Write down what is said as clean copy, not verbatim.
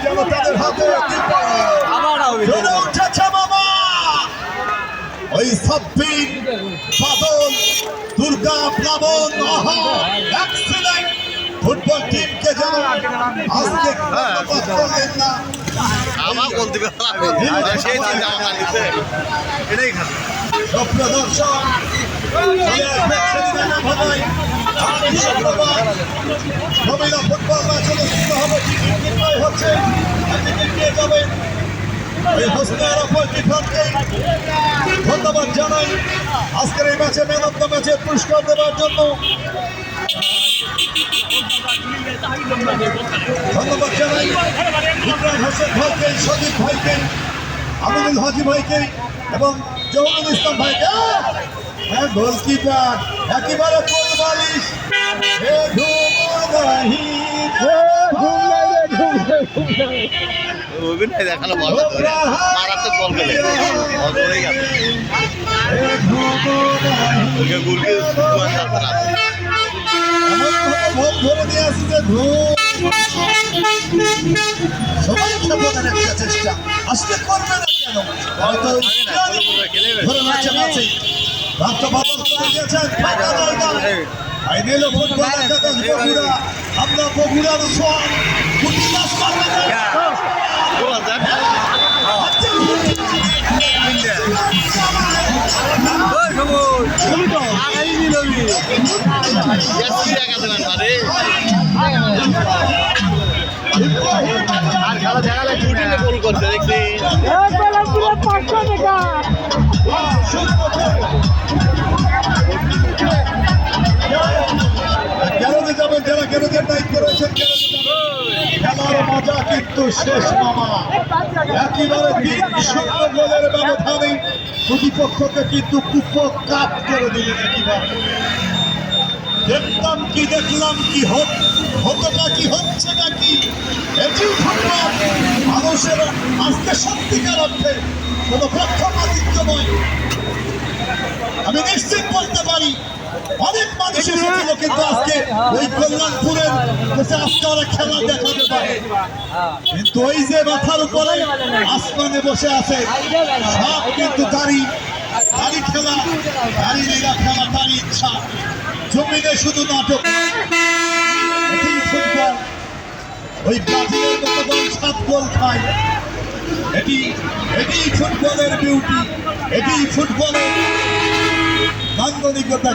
যেন তাদের হাতে চলে উঠেছে মামা ওই সাব্বির বাদল দুর্গা প্লাবন এক্সিলেন্ট ফুটবল টিমকে যেন আজকে করলেন না আমার বলতে সেই চিন্তা ভাবনা নিচ্ছে এটাই খারাপ স্বপ্ন দর্শক মহিলা ফুটবল ম্যাচ অনুষ্ঠিত হবে টিকিট নির্ণয় হচ্ছে টিকিট নিয়ে যাবেন এই হোসেনের অপরটি ফ্রন্টকে ধন্যবাদ জানাই আজকের এই ম্যাচে ম্যান অফ দ্য ম্যাচের পুরস্কার দেওয়ার জন্য ধন্যবাদ জানাই ইমরান হোসেন ভাইকে সজীব ভাইকে আমিনুল হাজি ভাইকে এবং জওয়ানুল ইসলাম ভাইকে হ্যাঁ গোলকিপার একেবারে কোলবালিশ অভিনয় দেখালো মারাত্মক বল খেলে ধরে নিয়ে আসছে সবাই খেলার একটা চেষ্টা আসলে করবে না কেন হয়তো ধরে নাচে নাচে ফাইনালে ফুটবল একাদশ বগুড়া আমরা বগুড়ার সোয়ান কুটিবাস করবে আর খেলা দেখা যায় শুটিংয়ে গোল করছে দেখছি গ্যারেজে যাবেন যারা গ্যারেজের দায়িত্ব রয়েছেন খেলার মজা কিন্তু শেষ মামা একেবারে 3-0 গোলের ব্যবধানে প্রতিপক্ষকে কিন্তু কুপকাত করে দিলেন একেবারে দেখতাম কি দেখলাম কি হতোটা কি হচ্ছে নাকি এটি ফুটবল মানুষের আজকে সত্যিকার অর্থে কোনো পক্ষপাতিত্ব নয় আমি নিশ্চিত বলতে পারি অনেক মানুষ এসেছিল কিন্তু আজকে ওই কল্যাণপুরের আজকে ওরা খেলা দেখাতে পারে কিন্তু ওই যে মাথার উপরে আসমানে বসে আছে সব কিন্তু দাঁড়ি খেলা দাঁড়ি লীলা খেলা তারই ইচ্ছা জমিনে শুধু নাটক ফুটবল ওই ব্রাজিলের মতো দল 7 গোল খায় এটি ফুটবলের বিউটি এটি ফুটবলের নান্দনিকতা।